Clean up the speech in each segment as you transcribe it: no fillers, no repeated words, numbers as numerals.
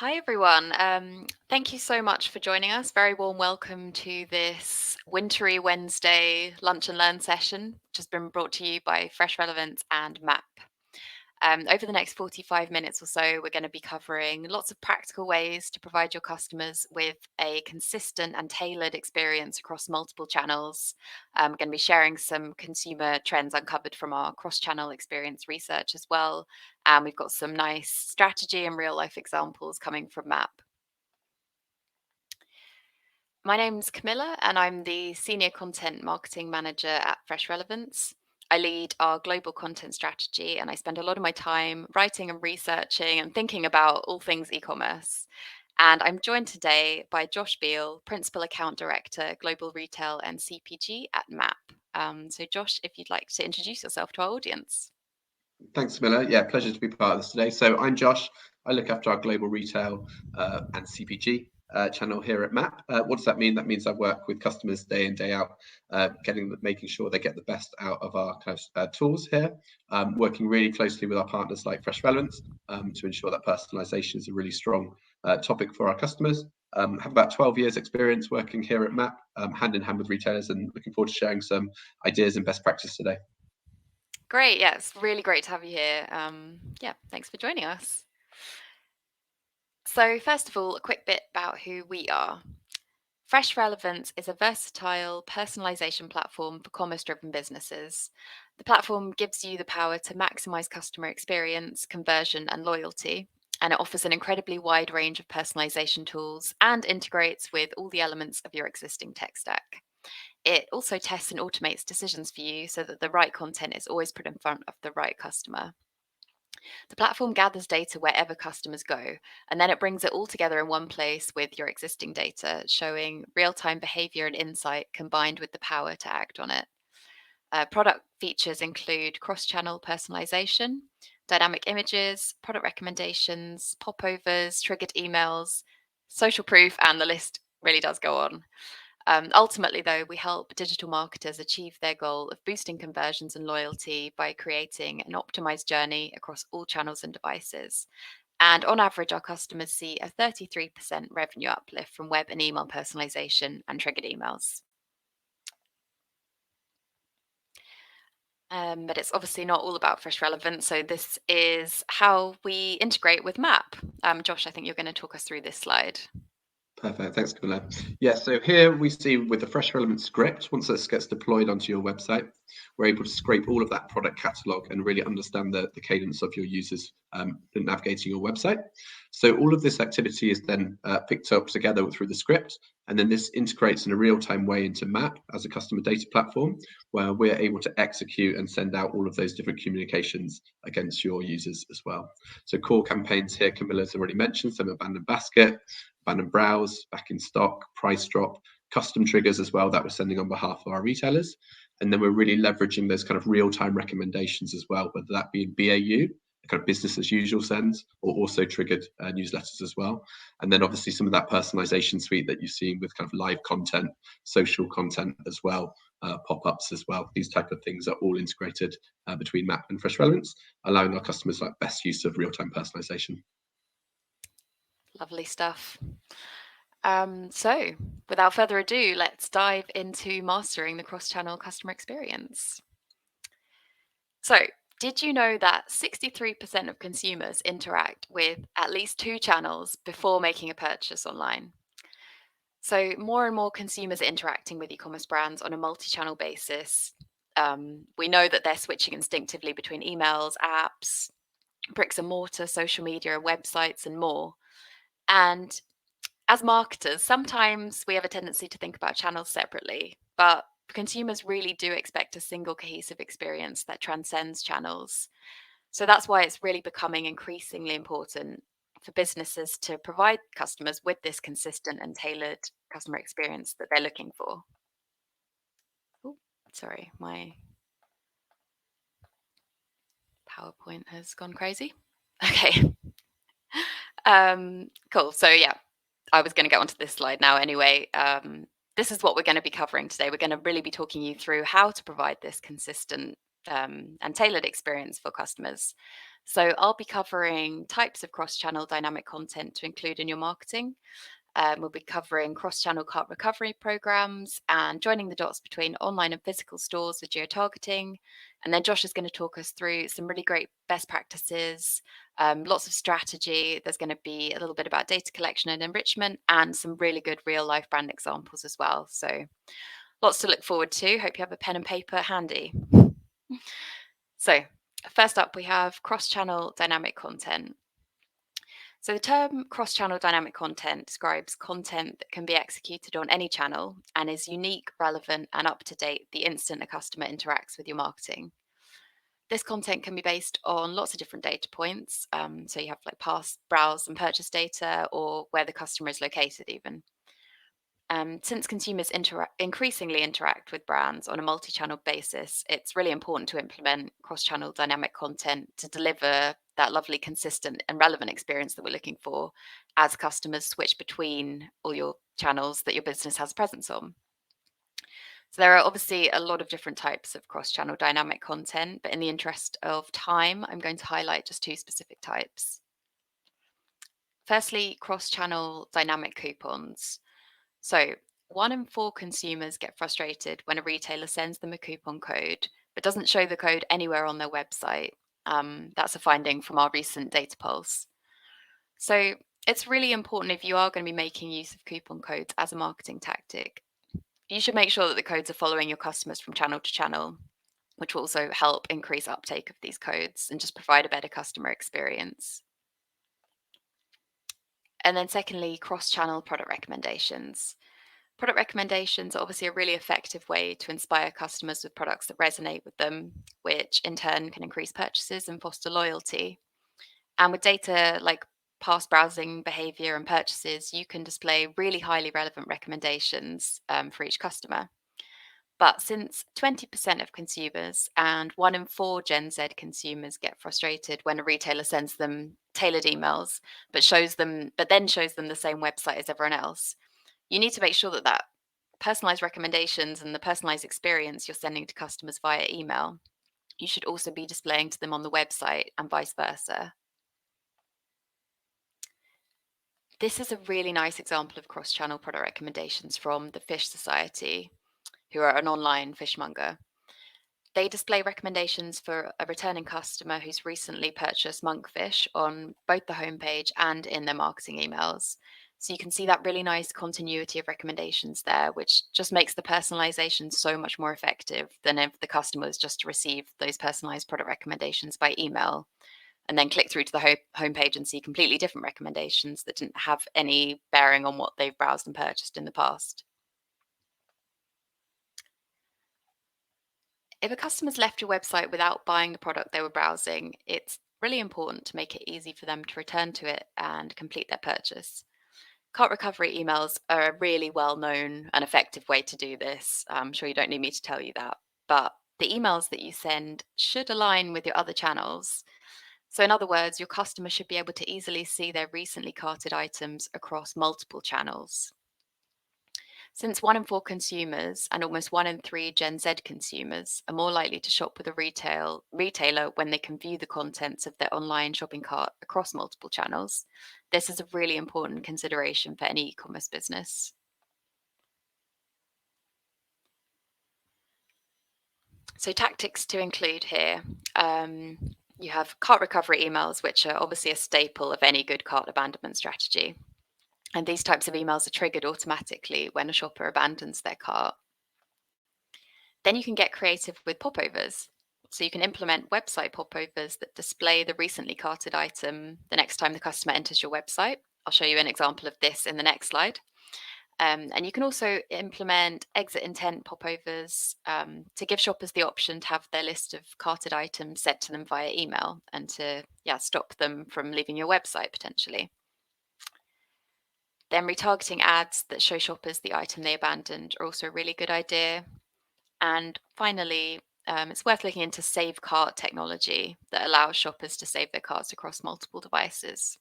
Hi, everyone. Thank you so much for joining us. Very warm welcome to this wintry Wednesday lunch and learn session, which has been brought to you by Fresh Relavance and Mapp. Over the next 45 minutes or so, we're going to be covering lots of practical ways to provide your customers with a consistent and tailored experience across multiple channels. We're going to be sharing some consumer trends uncovered from our cross-channel experience research as well. And we've got some nice strategy and real-life examples coming from Mapp. My name's Camilla, and I'm the Senior Content Marketing Manager at Fresh Relavance. I lead our global content strategy, and I spend a lot of my time writing and researching and thinking about all things e-commerce. And I'm joined today by Josh Beale, Principal Account Director, Global Retail and CPG at Mapp. So Josh, if you'd like to introduce yourself to our audience. Thanks, Camilla. Yeah, pleasure to be part of this today. So I'm Josh. I look after our global retail and CPG channel here at Mapp. What does that mean? That means I work with customers day in, day out, making sure they get the best out of our tools here, working really closely with our partners like Fresh Relavance to ensure that personalization is a really strong topic for our customers. Have about 12 years experience working here at Mapp, hand in hand with retailers, and looking forward to sharing some ideas and best practice today. Great. Yeah, it's really great to have you here. Yeah, thanks for joining us. So first of all, a quick bit about who we are. Fresh Relavance is a versatile personalization platform for commerce-driven businesses. The platform gives you the power to maximize customer experience, conversion, and loyalty, and it offers an incredibly wide range of personalization tools and integrates with all the elements of your existing tech stack. It also tests and automates decisions for you so that the right content is always put in front of the right customer. The platform gathers data wherever customers go, and then it brings it all together in one place with your existing data, showing real-time behavior and insight combined with the power to act on it. Product features include cross-channel personalization, dynamic images, product recommendations, popovers, triggered emails, social proof, and the list really does go on. Ultimately, though, we help digital marketers achieve their goal of boosting conversions and loyalty by creating an optimized journey across all channels and devices. And on average, our customers see a 33% revenue uplift from web and email personalization and triggered emails. But it's obviously not all about Fresh Relavance. So this is how we integrate with Mapp. Josh, I think you're going to talk us through this slide. Perfect. Thanks, Camilla. Yeah, so here we see with the Fresh Relavance script, once this gets deployed onto your website, we're able to scrape all of that product catalog and really understand the cadence of your users navigating your website. So all of this activity is then picked up together through the script, and then this integrates in a real-time way into Mapp as a customer data platform, where we're able to execute and send out all of those different communications against your users as well. So core campaigns here, Camilla's already mentioned, some abandoned basket, abandoned browse, back in stock, price drop, custom triggers as well that we're sending on behalf of our retailers. And then we're really leveraging those kind of real-time recommendations as well, whether that be in BAU, kind of business as usual sends, or also triggered newsletters as well. And then obviously some of that personalization suite that you've seen with kind of live content, social content as well, pop-ups as well. These type of things are all integrated between Mapp and Fresh Relavance, allowing our customers like best use of real-time personalization. Lovely stuff. So without further ado, let's dive into mastering the cross-channel customer experience. So did you know that 63% of consumers interact with at least 2 channels before making a purchase online? So more and more consumers are interacting with e-commerce brands on a multi-channel basis. We know that they're switching instinctively between emails, apps, bricks and mortar, social media, websites, and more. And as marketers, sometimes we have a tendency to think about channels separately, but consumers really do expect a single cohesive experience that transcends channels. So that's why it's really becoming increasingly important for businesses to provide customers with this consistent and tailored customer experience that they're looking for. Oh, sorry, my PowerPoint has gone crazy. Okay. Cool. So yeah, I was going to get onto this slide now anyway. This is what we're going to be covering today. We're going to really be talking you through how to provide this consistent and tailored experience for customers. So I'll be covering types of cross-channel dynamic content to include in your marketing. We'll be covering cross-channel cart recovery programs and joining the dots between online and physical stores with geo-targeting. And then Josh is going to talk us through some really great best practices, lots of strategy. There's going to be a little bit about data collection and enrichment and some really good real-life brand examples as well. So lots to look forward to. Hope you have a pen and paper handy. So first up, we have cross-channel dynamic content. So the term cross-channel dynamic content describes content that can be executed on any channel and is unique, relevant, and up to date the instant a customer interacts with your marketing. This content can be based on lots of different data points. So you have like past browse and purchase data or where the customer is located even. Since consumers increasingly interact with brands on a multi-channel basis, it's really important to implement cross-channel dynamic content to deliver that lovely, consistent, and relevant experience that we're looking for as customers switch between all your channels that your business has presence on. So there are obviously a lot of different types of cross-channel dynamic content, but in the interest of time, I'm going to highlight just two specific types. Firstly, cross-channel dynamic coupons. So 1 in 4 consumers get frustrated when a retailer sends them a coupon code, but doesn't show the code anywhere on their website. That's a finding from our recent data pulse. So it's really important if you are going to be making use of coupon codes as a marketing tactic. You should make sure that the codes are following your customers from channel to channel, which will also help increase uptake of these codes and just provide a better customer experience. And then secondly, cross-channel product recommendations. Product recommendations are obviously a really effective way to inspire customers with products that resonate with them, which in turn can increase purchases and foster loyalty. And with data like past browsing behavior and purchases, you can display really highly relevant recommendations for each customer. But since 20% of consumers and 1 in 4 Gen Z consumers get frustrated when a retailer sends them tailored emails, but then shows them the same website as everyone else, you need to make sure that personalized recommendations and the personalized experience you're sending to customers via email, you should also be displaying to them on the website and vice versa. This is a really nice example of cross-channel product recommendations from the Fish Society, who are an online fishmonger. They display recommendations for a returning customer who's recently purchased monkfish on both the homepage and in their marketing emails. So you can see that really nice continuity of recommendations there, which just makes the personalization so much more effective than if the customer was just to receive those personalized product recommendations by email and then click through to the homepage and see completely different recommendations that didn't have any bearing on what they've browsed and purchased in the past. If a customer's left your website without buying the product they were browsing, it's really important to make it easy for them to return to it and complete their purchase. Cart recovery emails are a really well known and effective way to do this. I'm sure you don't need me to tell you that. But the emails that you send should align with your other channels. So, in other words, your customer should be able to easily see their recently carted items across multiple channels. Since 1 in 4 consumers and almost 1 in 3 Gen Z consumers are more likely to shop with a retailer when they can view the contents of their online shopping cart across multiple channels, this is a really important consideration for any e-commerce business. So tactics to include here. You have cart recovery emails, which are obviously a staple of any good cart abandonment strategy. And these types of emails are triggered automatically when a shopper abandons their cart. Then you can get creative with popovers. So you can implement website popovers that display the recently carted item the next time the customer enters your website. I'll show you an example of this in the next slide. And you can also implement exit intent popovers to give shoppers the option to have their list of carted items sent to them via email and to stop them from leaving your website potentially. Then retargeting ads that show shoppers the item they abandoned are also a really good idea. And finally, it's worth looking into save cart technology that allows shoppers to save their carts across multiple devices.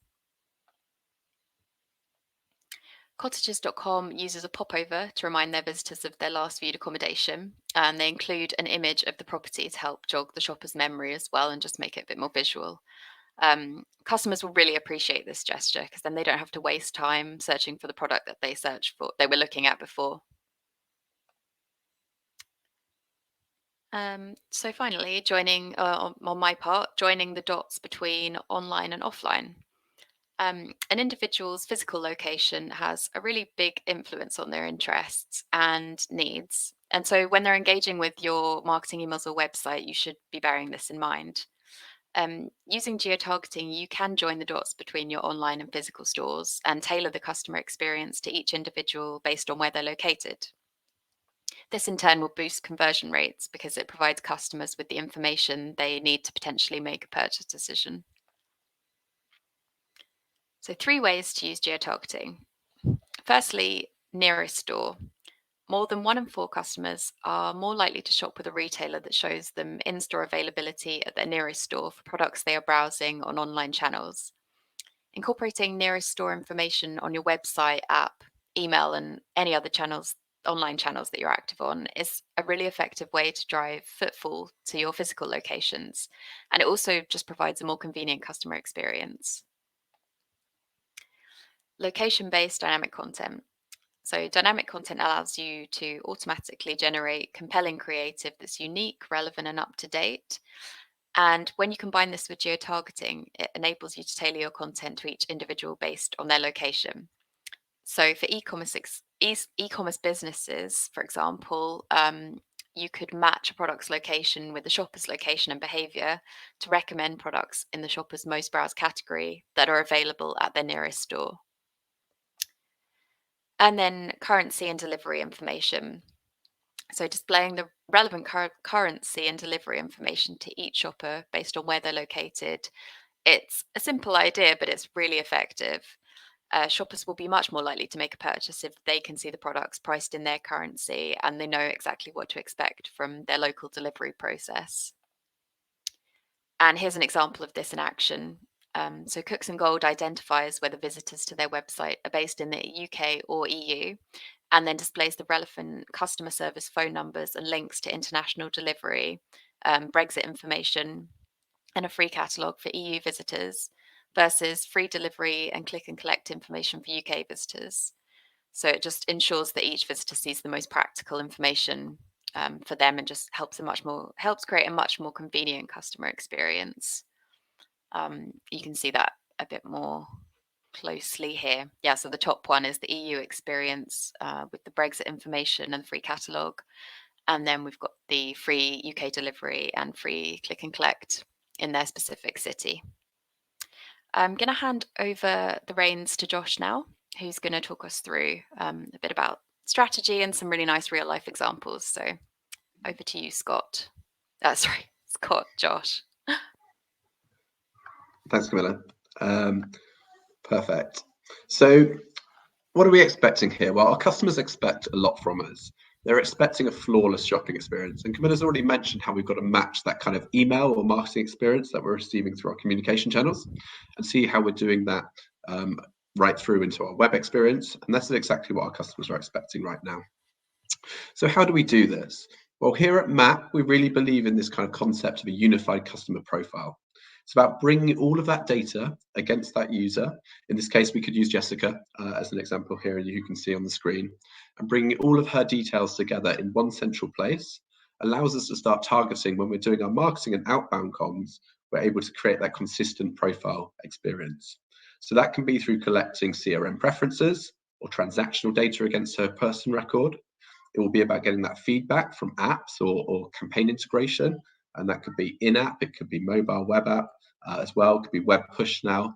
Cottages.com uses a popover to remind their visitors of their last viewed accommodation, and they include an image of the property to help jog the shopper's memory as well and just make it a bit more visual. Customers will really appreciate this gesture because then they don't have to waste time searching for the product that they were looking at before. So finally, on my part, joining the dots between online and offline. An individual's physical location has a really big influence on their interests and needs. And so when they're engaging with your marketing emails or website, you should be bearing this in mind. Using geotargeting, you can join the dots between your online and physical stores and tailor the customer experience to each individual based on where they're located. This in turn will boost conversion rates because it provides customers with the information they need to potentially make a purchase decision. So 3 ways to use geotargeting. Firstly, nearest store. More than 1 in 4 customers are more likely to shop with a retailer that shows them in-store availability at their nearest store for products they are browsing on online channels. Incorporating nearest store information on your website, app, email, and any other online channels that you're active on is a really effective way to drive footfall to your physical locations. And it also just provides a more convenient customer experience. Location-based dynamic content. So dynamic content allows you to automatically generate compelling creative that's unique, relevant, and up to date. And when you combine this with geotargeting, it enables you to tailor your content to each individual based on their location. So for e-commerce businesses, for example, you could match a product's location with the shopper's location and behavior to recommend products in the shopper's most browsed category that are available at their nearest store. And then currency and delivery information. So displaying the relevant currency and delivery information to each shopper based on where they're located. It's a simple idea, but it's really effective. Shoppers will be much more likely to make a purchase if they can see the products priced in their currency and they know exactly what to expect from their local delivery process. And here's an example of this in action. So Cooks and Gold identifies whether visitors to their website are based in the UK or EU, and then displays the relevant customer service phone numbers and links to international delivery, Brexit information, and a free catalogue for EU visitors versus free delivery and click and collect information for UK visitors. So it just ensures that each visitor sees the most practical information for them and just helps create a much more convenient customer experience. You can see that a bit more closely here. Yeah, so the top one is the EU experience with the Brexit information and the free catalogue. And then we've got the free UK delivery and free click and collect in their specific city. I'm going to hand over the reins to Josh now, who's going to talk us through a bit about strategy and some really nice real life examples. So over to you, Scott. Josh. Thanks, Camilla. Perfect. So what are we expecting here? Well, our customers expect a lot from us. They're expecting a flawless shopping experience. And Camilla's already mentioned how we've got to match that kind of email or marketing experience that we're receiving through our communication channels and see how we're doing that right through into our web experience. And that's exactly what our customers are expecting right now. So how do we do this? Well, here at Mapp, we really believe in this kind of concept of a unified customer profile. It's about bringing all of that data against that user. In this case, we could use Jessica as an example here, and you can see on the screen, and bringing all of her details together in one central place allows us to start targeting when we're doing our marketing and outbound comms. We're able to create that consistent profile experience. So that can be through collecting CRM preferences or transactional data against her person record. It will be about getting that feedback from apps or campaign integration, and that could be in-app, it could be mobile web app as well, it could be web push now,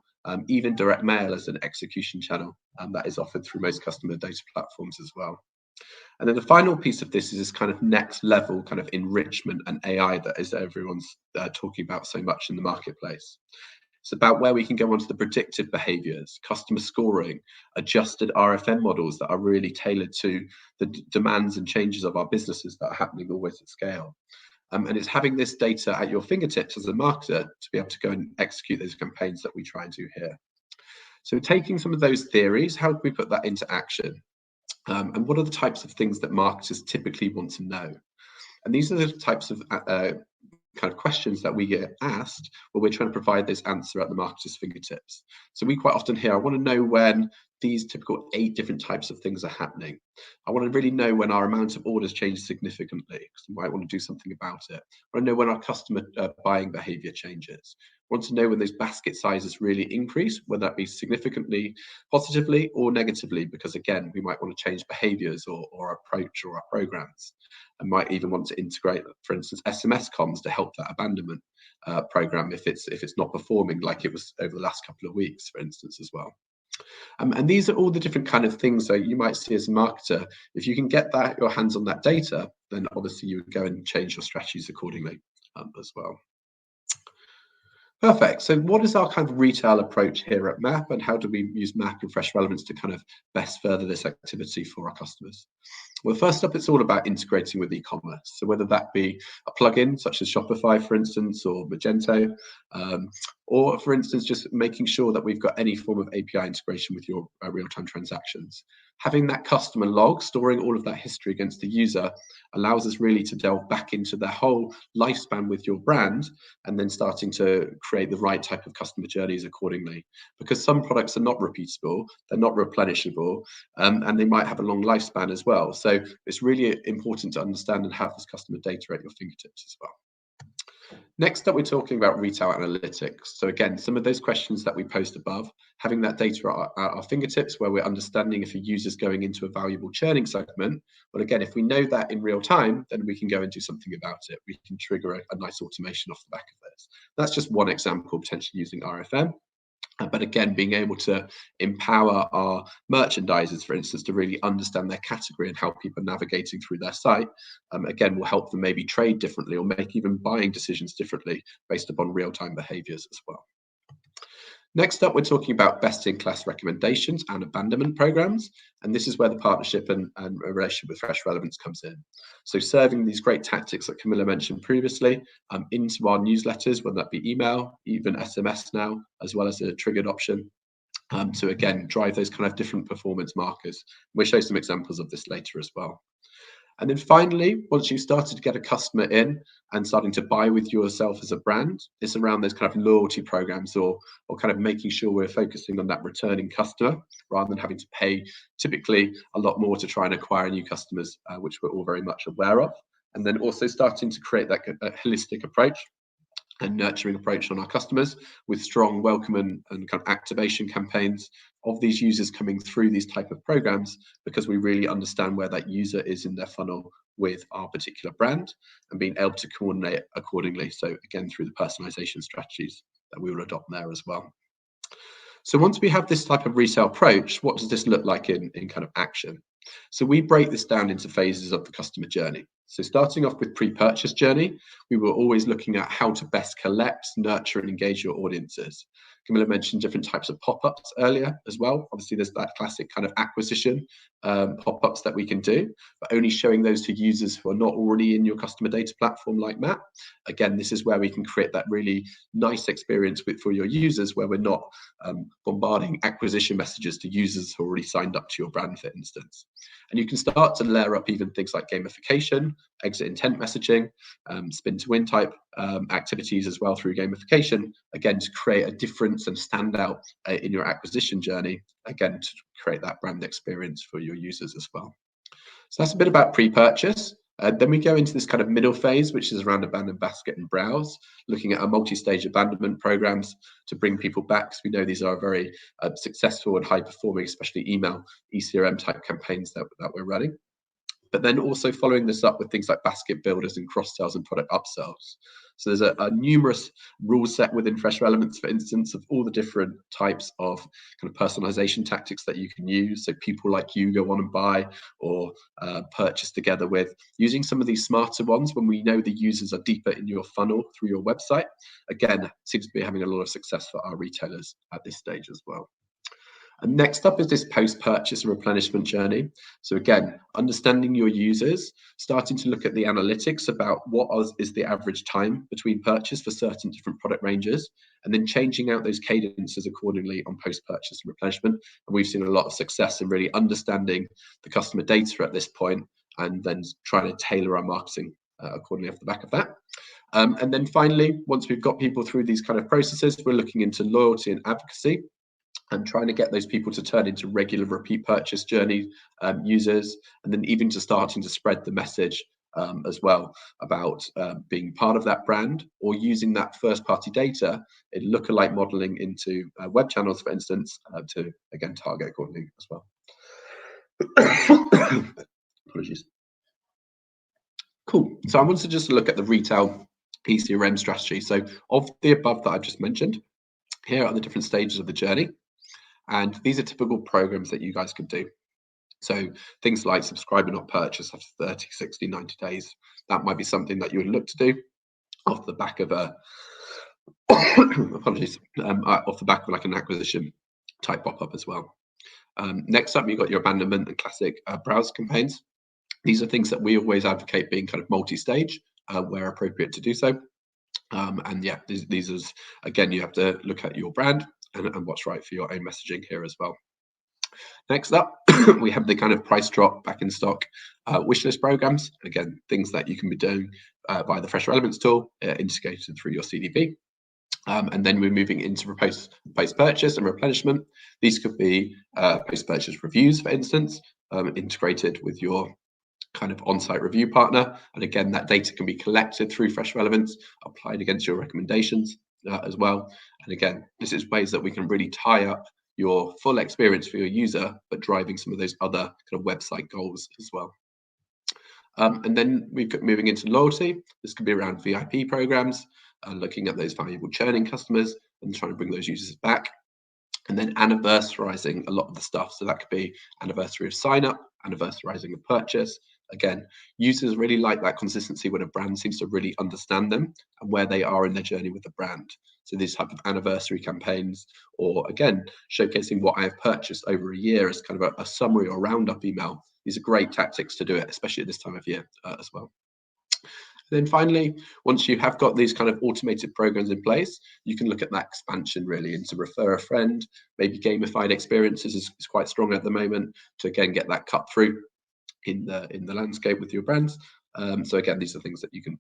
even direct mail as an execution channel that is offered through most customer data platforms as well. And then the final piece of this is this kind of next level kind of enrichment and AI that is everyone's talking about so much in the marketplace. It's about where we can go onto the predictive behaviors, customer scoring, adjusted RFM models that are really tailored to the demands and changes of our businesses that are happening always at scale. And it's having this data at your fingertips as a marketer to be able to go and execute those campaigns that we try and do here. So taking some of those theories, how do we put that into action? And what are the types of things that marketers typically want to know? And these are the types of kind of questions that we get asked when we're trying to provide this answer at the marketer's fingertips. So we quite often hear, I want to know when these typical 8 different types of things are happening. I want to really know when our amount of orders change significantly, because we might want to do something about it. I want to know when our customer buying behavior changes. I want to know when those basket sizes really increase, whether that be significantly positively or negatively, because again, we might want to change behaviors or our approach or our programs. And might even want to integrate, for instance, SMS comms to help that abandonment program if it's not performing like it was over the last couple of weeks, for instance, as well. And these are all the different kind of things that you might see as a marketer. If you can get your hands on that data, then obviously you would go and change your strategies accordingly as well. Perfect. So what is our kind of retail approach here at Mapp, and how do we use Mapp and Fresh Relevance to kind of best further this activity for our customers? Well, first up, it's all about integrating with e-commerce. So whether that be a plugin such as Shopify, for instance, or Magento, or for instance, just making sure that we've got any form of API integration with your real-time transactions. Having that customer log, storing all of that history against the user, allows us really to delve back into their whole lifespan with your brand, and then starting to create the right type of customer journeys accordingly. Because some products are not repeatable, they're not replenishable, and they might have a long lifespan as well. So it's really important to understand and have this customer data at your fingertips as well. Next up, we're talking about retail analytics. So again, some of those questions that we posed above, having that data at our fingertips where we're understanding if a user's going into a valuable churning segment. But again, if we know that in real time, then we can go and do something about it. We can trigger a nice automation off the back of this. That's just one example, potentially using RFM. But again, being able to empower our merchandisers, for instance, to really understand their category and how people are navigating through their site, again, will help them maybe trade differently or make even buying decisions differently based upon real-time behaviors as well. Next up, we're talking about best-in-class recommendations and abandonment programs. And this is where the partnership and relationship with Fresh Relevance comes in. So serving these great tactics that Camilla mentioned previously into our newsletters, whether that be email, even SMS now, as well as a triggered option, to again, drive those kind of different performance markers. We'll show some examples of this later as well. And then finally, once you've started to get a customer in and starting to buy with yourself as a brand, it's around those kind of loyalty programs or kind of making sure we're focusing on that returning customer rather than having to pay typically a lot more to try and acquire new customers, which we're all very much aware of. And then also starting to create that holistic approach and nurturing approach on our customers with strong welcome and kind of activation campaigns of these users coming through these type of programs, because we really understand where that user is in their funnel with our particular brand and being able to coordinate accordingly. So again, through the personalization strategies that we will adopt there as well. So once we have this type of retail approach, what does this look like in kind of action? So we break this down into phases of the customer journey. So starting off with pre-purchase journey, we were always looking at how to best collect, nurture, and engage your audiences. Camilla mentioned different types of pop-ups earlier as well. Obviously, there's that classic kind of acquisition pop-ups that we can do, but only showing those to users who are not already in your customer data platform like Mapp. Again, this is where we can create that really nice experience for your users, where we're not bombarding acquisition messages to users who already signed up to your brand, for instance. And you can start to layer up even things like gamification, exit intent messaging, spin to win type activities as well through gamification, again, to create a difference and stand out in your acquisition journey, again, to create that brand experience for your users as well. So that's a bit about pre-purchase. Then we go into this kind of middle phase, which is around abandon basket and browse, looking at our multi-stage abandonment programs to bring people back, because we know these are very successful and high-performing, especially email, ECRM type campaigns that we're running. But then also following this up with things like basket builders and cross-sells and product upsells. So there's a numerous rule set within Fresh Relevance, for instance, of all the different types of kind of personalization tactics that you can use. So people like you go on and buy or purchase together with, using some of these smarter ones when we know the users are deeper in your funnel through your website. Again, seems to be having a lot of success for our retailers at this stage as well. And next up is this post-purchase and replenishment journey. So again, understanding your users, starting to look at the analytics about what is the average time between purchase for certain different product ranges, and then changing out those cadences accordingly on post-purchase and replenishment. And we've seen a lot of success in really understanding the customer data at this point, and then trying to tailor our marketing accordingly off the back of that. And then finally, once we've got people through these kind of processes, we're looking into loyalty and advocacy, and trying to get those people to turn into regular repeat purchase journey users, and then even just starting to spread the message as well about being part of that brand, or using that first party data in lookalike modeling into web channels, for instance, to again target accordingly as well. Apologies. Cool. So I wanted to just look at the retail ECRM strategy. So of the above that I've just mentioned, here are the different stages of the journey. And these are typical programs that you guys could do. So things like subscribe and not purchase after 30, 60, 90 days. That might be something that you would look to do off the back of a, apologies, off the back of like an acquisition type pop-up as well. Next up, you've got your abandonment and classic browse campaigns. These are things that we always advocate being kind of multi-stage where appropriate to do so. And yeah, these is, again, you have to look at your brand and what's right for your own messaging here as well. Next up, we have the kind of price drop back in stock wishlist programs. Again, things that you can be doing by the Fresh Relavance tool, integrated through your CDP. And then we're moving into post-purchase and replenishment. These could be post-purchase reviews, for instance, integrated with your kind of on-site review partner. And again, that data can be collected through Fresh Relavance, applied against your recommendations as well. And again, this is ways that we can really tie up your full experience for your user, but driving some of those other kind of website goals as well. And then we're moving into loyalty. This could be around VIP programs, looking at those valuable churning customers and trying to bring those users back. And then anniversarizing a lot of the stuff. So that could be anniversary of sign up, anniversarizing of purchase. Again, users really like that consistency when a brand seems to really understand them and where they are in their journey with the brand. So these type of anniversary campaigns, or again, showcasing what I have purchased over a year as kind of a summary or roundup email. These are great tactics to do it, especially at this time of year as well. Then finally, once you have got these kind of automated programs in place, you can look at that expansion really into refer a friend. Maybe gamified experiences is quite strong at the moment to again get that cut through in the landscape with your brands. So again, these are things that you can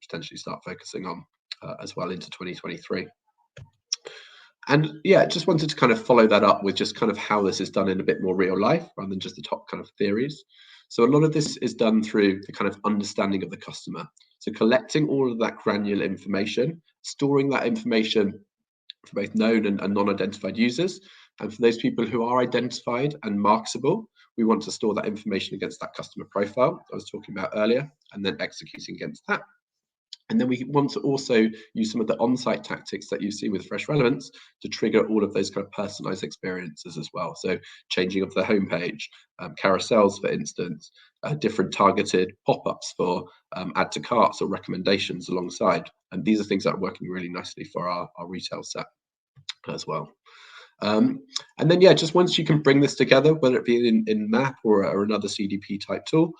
potentially start focusing on as well into 2023. And yeah, just wanted to kind of follow that up with just kind of how this is done in a bit more real life rather than just the top kind of theories. So a lot of this is done through the kind of understanding of the customer. So collecting all of that granular information, storing that information for both known and non-identified users. And for those people who are identified and marketable, we want to store that information against that customer profile I was talking about earlier, and then executing against that. And then we want to also use some of the on-site tactics that you see with Fresh Relavance to trigger all of those kind of personalized experiences as well. So changing of the homepage, carousels, for instance, different targeted pop-ups for add to carts or recommendations alongside. And these are things that are working really nicely for our retail set as well. And then, yeah, just once you can bring this together, whether it be in Mapp or another CDP type tool,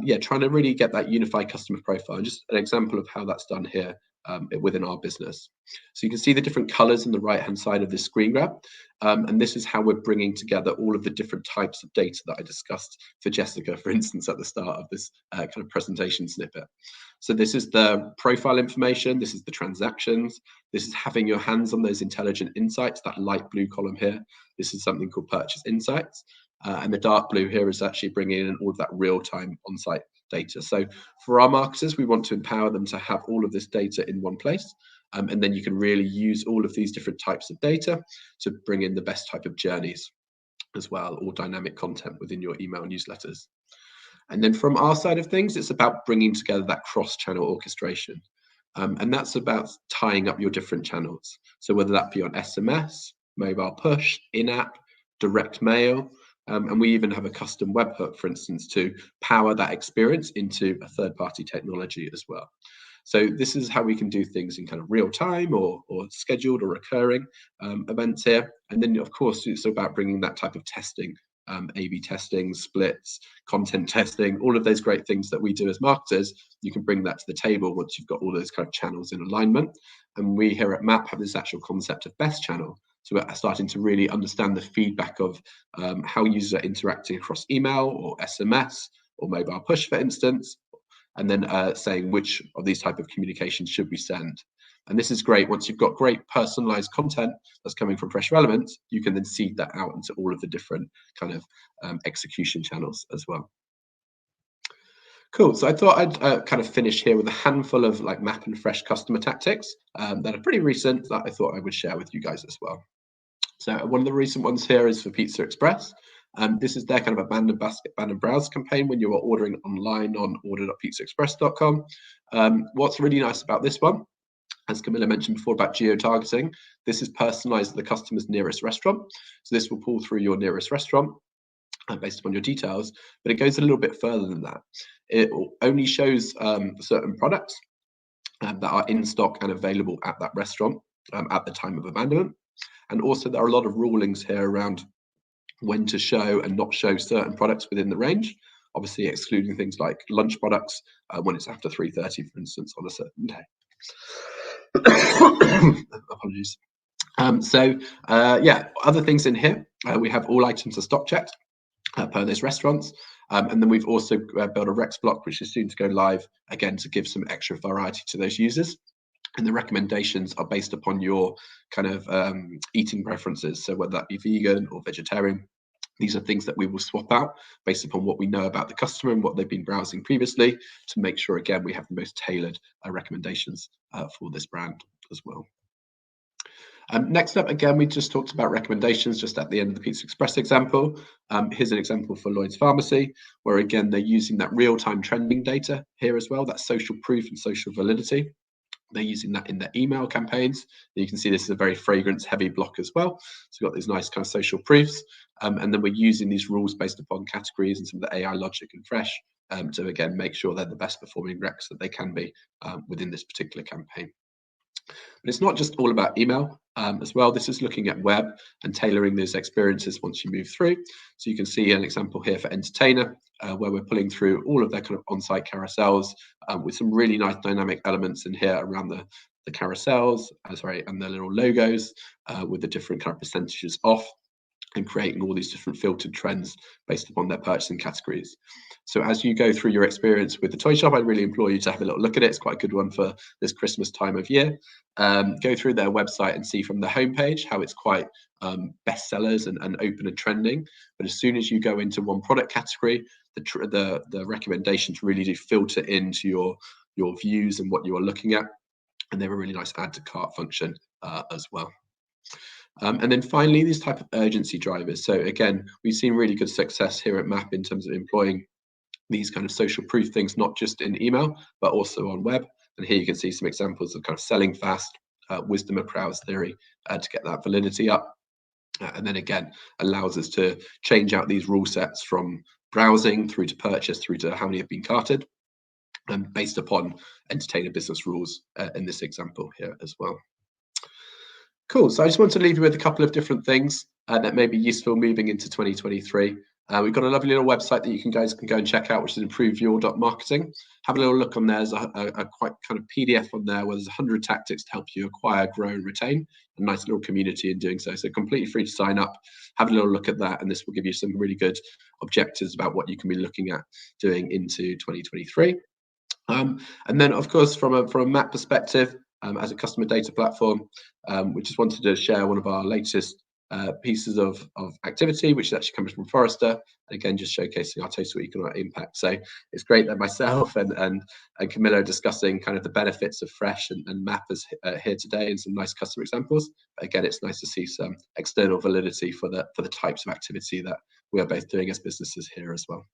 yeah, trying to really get that unified customer profile. And just an example of how that's done here within our business. So you can see the different colors on the right-hand side of this screen grab. And this is how we're bringing together all of the different types of data that I discussed for Jessica, for instance, at the start of this kind of presentation snippet. So this is the profile information, this is the transactions, this is having your hands on those intelligent insights, that light blue column here. This is something called purchase insights. And the dark blue here is actually bringing in all of that real-time on-site data. So for our marketers, we want to empower them to have all of this data in one place. And then you can really use all of these different types of data to bring in the best type of journeys as well, or dynamic content within your email newsletters. And then from our side of things, it's about bringing together that cross-channel orchestration. And that's about tying up your different channels. So whether that be on SMS, mobile push, in-app, direct mail, and we even have a custom webhook, for instance, to power that experience into a third-party technology as well. So this is how we can do things in kind of real time or scheduled or recurring events here. And then of course it's about bringing that type of testing, A/B testing, splits, content testing, all of those great things that we do as marketers. You can bring that to the table once you've got all those kind of channels in alignment. And we here at Mapp have this actual concept of best channel. So we're starting to really understand the feedback of how users are interacting across email or SMS or mobile push, for instance, and then saying which of these type of communications should we send. And this is great. Once you've got great personalized content that's coming from Fresh Relavance, you can then seed that out into all of the different kind of execution channels as well. Cool. So I thought I'd kind of finish here with a handful of like Mapp and Fresh customer tactics that are pretty recent that I thought I would share with you guys as well. So one of the recent ones here is for Pizza Express. This is their kind of abandoned basket, abandoned browse campaign when you are ordering online on order.pizzaexpress.com. What's really nice about this one, as Camilla mentioned before about geo-targeting, this is personalized to the customer's nearest restaurant. So this will pull through your nearest restaurant based upon your details, but it goes a little bit further than that. It only shows certain products that are in stock and available at that restaurant at the time of abandonment. And also there are a lot of rulings here around when to show and not show certain products within the range, obviously excluding things like lunch products when it's after 3:30, for instance, on a certain day. Apologies. Yeah, other things in here, we have all items are stock checked per those restaurants. And then we've also built a Rex block, which is soon to go live, again, to give some extra variety to those users. And the recommendations are based upon your kind of eating preferences. So whether that be vegan or vegetarian, these are things that we will swap out based upon what we know about the customer and what they've been browsing previously to make sure, again, we have the most tailored recommendations for this brand as well. Next up, again, we just talked about recommendations just at the end of the Pizza Express example. Here's an example for Lloyd's Pharmacy, where again, they're using that real-time trending data here as well, that social proof and social validity. They're using that in their email campaigns. You can see this is a very fragrance-heavy block as well. So we've got these nice kind of social proofs. And then we're using these rules based upon categories and some of the AI logic and Fresh to, again, make sure they're the best performing recs that they can be within this particular campaign. But it's not just all about email as well. This is looking at web and tailoring those experiences once you move through. So you can see an example here for Entertainer, where we're pulling through all of their kind of on-site carousels with some really nice dynamic elements in here around the carousels, and the little logos with the different kind of percentages off, and creating all these different filtered trends based upon their purchasing categories. So as you go through your experience with the toy shop, I really implore you to have a little look at it. It's quite a good one for this Christmas time of year. Go through their website and see from the homepage how it's quite bestsellers and open and trending. But as soon as you go into one product category, the recommendations really do filter into your views and what you are looking at. And they have a really nice add to cart function as well. And then finally, these type of urgency drivers. So again, we've seen really good success here at Mapp in terms of employing these kind of social proof things, not just in email, but also on web. And here you can see some examples of kind of selling fast, wisdom of crowds theory to get that validity up. And then again, allows us to change out these rule sets from browsing through to purchase through to how many have been carted, based upon Entertainer business rules in this example here as well. Cool. So I just want to leave you with a couple of different things that may be useful moving into 2023. We've got a lovely little website that you guys can go and check out, which is improveyour.marketing. Have a little look on there. There's a quite kind of PDF on there where there's 100 tactics to help you acquire, grow, and retain. A nice little community in doing so. So completely free to sign up. Have a little look at that, and this will give you some really good objectives about what you can be looking at doing into 2023. And then, of course, from a Mapp perspective, as a customer data platform, we just wanted to share one of our latest pieces of activity, which actually comes from Forrester. Again, just showcasing our total economic impact. So it's great that myself and Camilla are discussing kind of the benefits of Fresh and Mapp is here today and some nice customer examples. But again, it's nice to see some external validity for the types of activity that we are both doing as businesses here as well.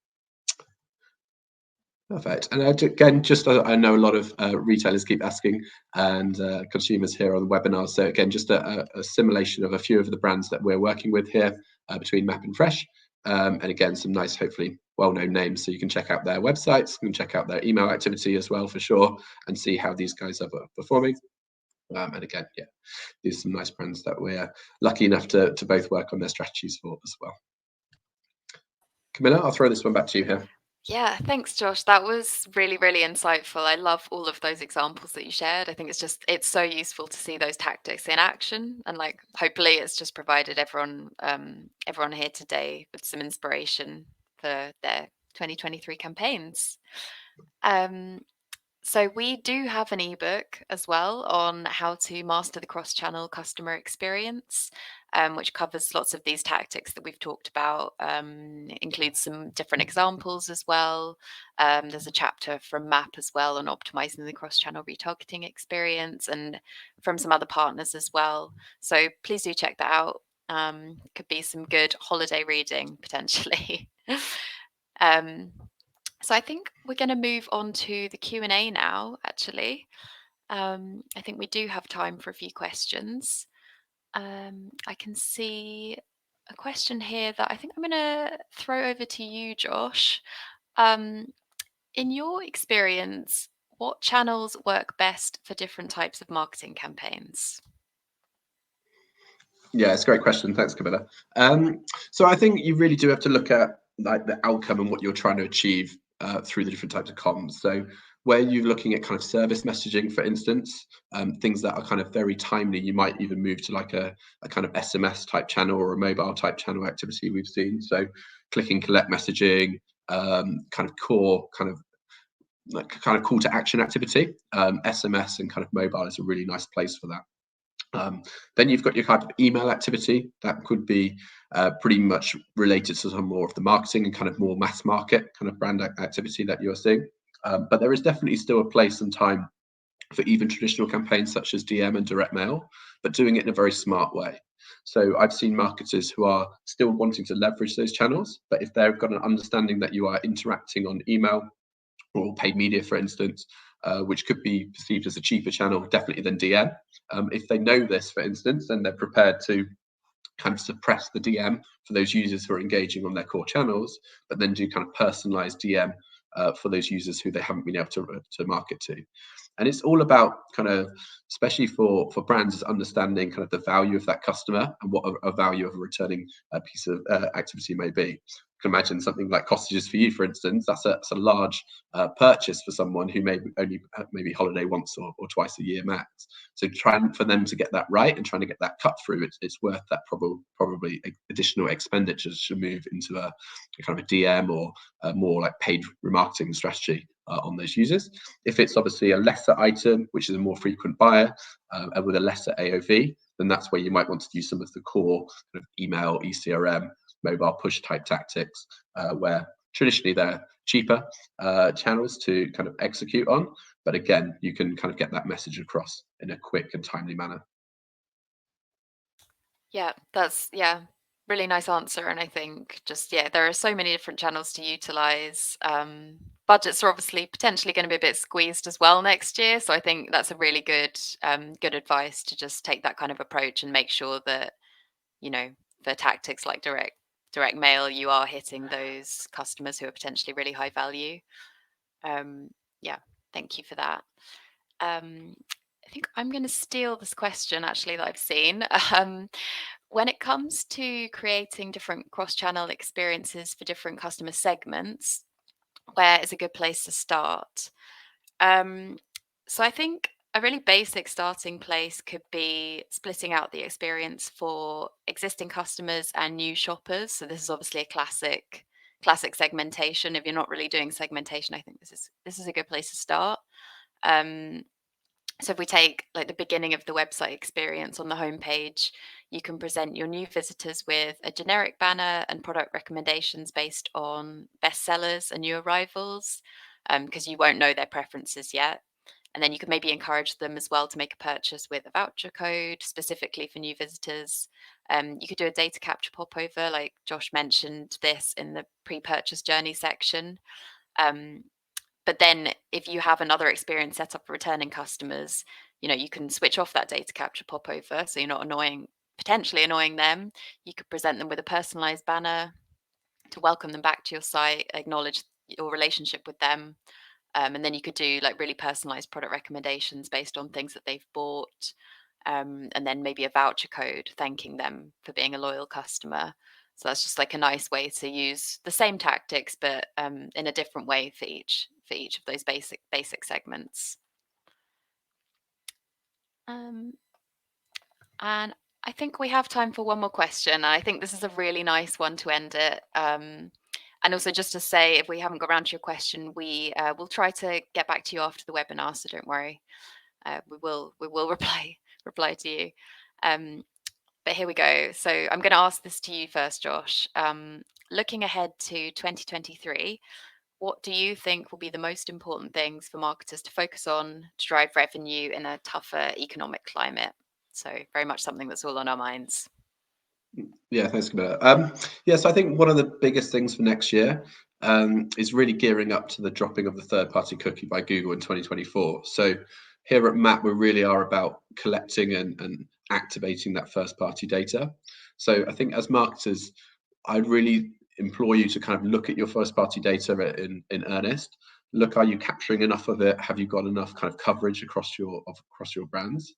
Perfect. And again, just I know a lot of retailers keep asking and consumers here on the webinar. So again, just a simulation of a few of the brands that we're working with here between Mapp and Fresh. And again, some nice, hopefully well-known names. So you can check out their websites, you can check out their email activity as well for sure, and see how these guys are performing. And again, yeah, these are some nice brands that we're lucky enough to both work on their strategies for as well. Camilla, I'll throw this one back to you here. Yeah, thanks, Josh. That was really, really insightful. I love all of those examples that you shared. I think it's so useful to see those tactics in action, and like hopefully it's just provided everyone here today with some inspiration for their 2023 campaigns. Um, so we do have an ebook as well on how to master the cross-channel customer experience, which covers lots of these tactics that we've talked about, includes some different examples as well. There's a chapter from Mapp as well on optimizing the cross-channel retargeting experience, and from some other partners as well. So please do check that out. Could be some good holiday reading potentially. um, so I think we're going to move on to the Q&A now, actually. I think we do have time for a few questions. I can see a question here that I think I'm going to throw over to you, Josh. Um, in your experience, what channels work best for different types of marketing campaigns? Yeah, it's a great question. Thanks, Camilla. So I think you really do have to look at like the outcome and what you're trying to achieve through the different types of comms. So where you're looking at kind of service messaging, for instance, things that are kind of very timely, you might even move to like a kind of SMS type channel or a mobile type channel activity we've seen. So click and collect messaging, kind of core kind of call to action activity. SMS and kind of mobile is a really nice place for that. Then you've got your kind of email activity that could be pretty much related to some more of the marketing and kind of more mass market kind of brand activity that you're seeing. But there is definitely still a place and time for even traditional campaigns such as DM and direct mail, but doing it in a very smart way. So I've seen marketers who are still wanting to leverage those channels, but if they've got an understanding that you are interacting on email or paid media, for instance, which could be perceived as a cheaper channel, definitely than DM. If they know this, for instance, then they're prepared to kind of suppress the DM for those users who are engaging on their core channels, but then do kind of personalized DM for those users who they haven't been able to market to. And it's all about kind of, especially for brands, understanding kind of the value of that customer and what a value of a returning piece of activity may be. You can imagine something like cottages for you, for instance. That's a large purchase for someone who may only maybe holiday once or twice a year max. So trying for them to get that right and trying to get that cut through, it's worth that probably additional expenditures to move into a kind of a DM or a more like paid remarketing strategy on those users. If it's obviously a lesser item, which is a more frequent buyer, and with a lesser AOV, then that's where you might want to use some of the core kind of email, ECRM, mobile push type tactics, where traditionally they're cheaper channels to kind of execute on. But again, you can kind of get that message across in a quick and timely manner. Yeah, that's really nice answer. And I think just there are so many different channels to utilize. Budgets are obviously potentially going to be a bit squeezed as well next year. So I think that's a really good advice to just take that kind of approach and make sure that, you know, for tactics like direct mail, you are hitting those customers who are potentially really high value. Yeah, thank you for that. I think I'm going to steal this question actually that I've seen. When it comes to creating different cross-channel experiences for different customer segments, where is a good place to start? Um, so I think a really basic starting place could be splitting out the experience for existing customers and new shoppers. So this is obviously a classic segmentation. If you're not really doing segmentation, I think this is a good place to start. Um, so if we take like the beginning of the website experience on the homepage, you can present your new visitors with a generic banner and product recommendations based on bestsellers and new arrivals, because you won't know their preferences yet. And then you could maybe encourage them as well to make a purchase with a voucher code specifically for new visitors. You could do a data capture popover, like Josh mentioned this in the pre-purchase journey section. Um, but then if you have another experience set up for returning customers, you can switch off that data capture popover, so you're not potentially annoying them. You could present them with a personalized banner. to welcome them back to your site, acknowledge your relationship with them. And then you could do like really personalized product recommendations based on things that they've bought. And then maybe a voucher code thanking them for being a loyal customer. So that's just like a nice way to use the same tactics, but in a different way for each of those basic segments. And I think we have time for one more question. I think this is a really nice one to end it. And also, just to say, if we haven't got around to your question, we will try to get back to you after the webinar. So don't worry, we will reply to you. But here we go. So I'm going to ask this to you first, Josh. Looking ahead to 2023, what do you think will be the most important things for marketers to focus on to drive revenue in a tougher economic climate? So very much something that's all on our minds. Yeah, thanks, Camilla. Yeah, so I think one of the biggest things for next year is really gearing up to the dropping of the third-party cookie by Google in 2024. So here at Mapp, we really are about collecting and activating that first-party data. So I think as marketers, I'd really implore you to kind of look at your first-party data in earnest. Look, are you capturing enough of it? Have you got enough kind of coverage across your brands?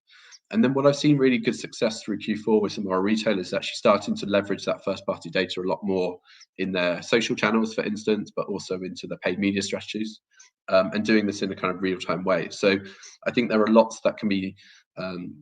And then what I've seen really good success through Q4 with some of our retailers is actually starting to leverage that first party data a lot more in their social channels, for instance, but also into the paid media strategies, and doing this in a kind of real time way. So I think there are lots that can be um,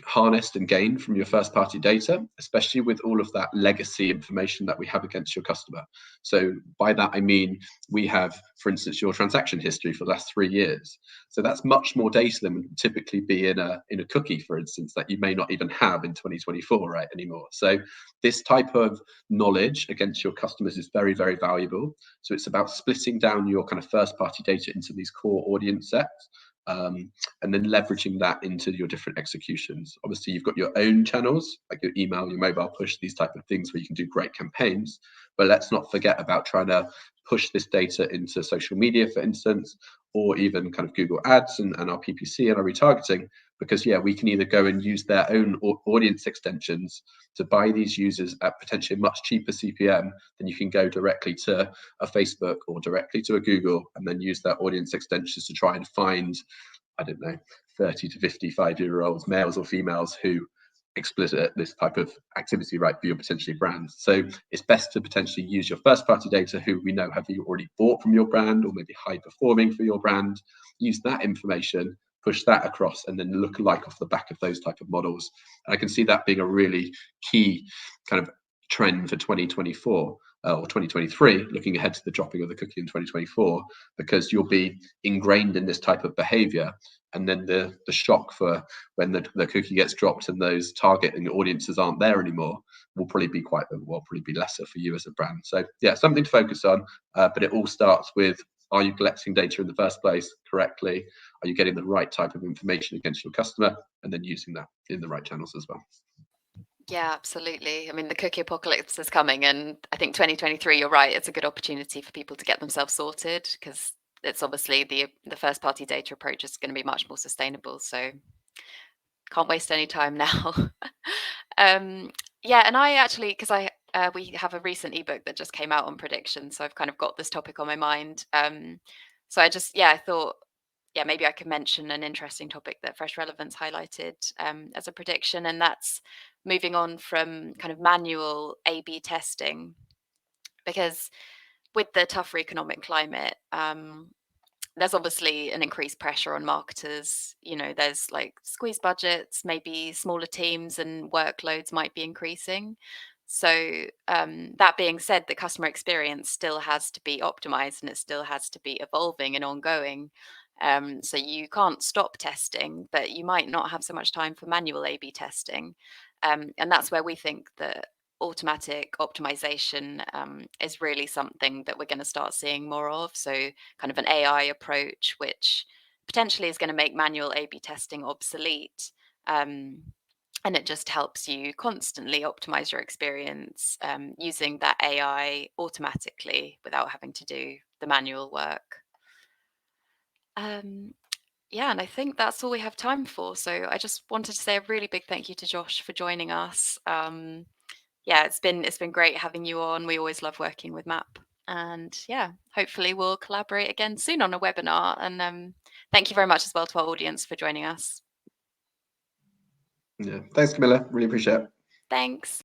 harnessed and gained from your first party data, especially with all of that legacy information that we have against your customer. So by that, I mean, we have, for instance, your transaction history for the last 3 years. So that's much more data than would typically be in a cookie, for instance, that you may not even have in 2024 right anymore. So this type of knowledge against your customers is very, very valuable. So it's about splitting down your kind of first party data into these core audience sets. And then leveraging that into your different executions. Obviously, you've got your own channels, like your email, your mobile push, these type of things where you can do great campaigns. But let's not forget about trying to push this data into social media, for instance, or even kind of Google Ads and our PPC and our retargeting, because yeah, we can either go and use their own audience extensions to buy these users at potentially a much cheaper CPM than you can go directly to a Facebook or directly to a Google and then use their audience extensions to try and find, I don't know, 30 to 55-year-olds, males or females, who explicit this type of activity right for your potentially brands. So it's best to potentially use your first party data, who we know have you already bought from your brand or maybe high performing for your brand, use that information, push that across, and then look alike off the back of those type of models. And I can see that being a really key kind of trend for 2024 or 2023, looking ahead to the dropping of the cookie in 2024, because you'll be ingrained in this type of behavior. And then the shock for when the cookie gets dropped and those targeting audiences aren't there anymore will probably be lesser for you as a brand. So yeah, something to focus on, but it all starts with, are you collecting data in the first place correctly? Are you getting the right type of information against your customer, and then using that in the right channels as well? Yeah, absolutely. I mean, the cookie apocalypse is coming, and I think 2023, you're right, it's a good opportunity for people to get themselves sorted, because it's obviously the first party data approach is going to be much more sustainable. So can't waste any time now. um, yeah, and I actually, because we have a recent ebook that just came out on prediction, so I've kind of got this topic on my mind. So I thought, yeah, maybe I could mention an interesting topic that Fresh Relevance highlighted as a prediction, and that's moving on from kind of manual A/B testing, because with the tougher economic climate, there's obviously an increased pressure on marketers. You know, there's like squeezed budgets, maybe smaller teams and workloads might be increasing. So, that being said, the customer experience still has to be optimized and it still has to be evolving and ongoing. So, you can't stop testing, but you might not have so much time for manual A B testing. And that's where we think that automatic optimization is really something that we're going to start seeing more of. So, kind of an AI approach, which potentially is going to make manual A/B testing obsolete. Um, and it just helps you constantly optimize your experience using that AI automatically without having to do the manual work. Um, yeah, and I think that's all we have time for. So I just wanted to say a really big thank you to Josh for joining us. yeah, it's been great having you on. We always love working with Mapp. And yeah, hopefully we'll collaborate again soon on a webinar. And thank you very much as well to our audience for joining us. Yeah, thanks, Camilla. Really appreciate it. Thanks.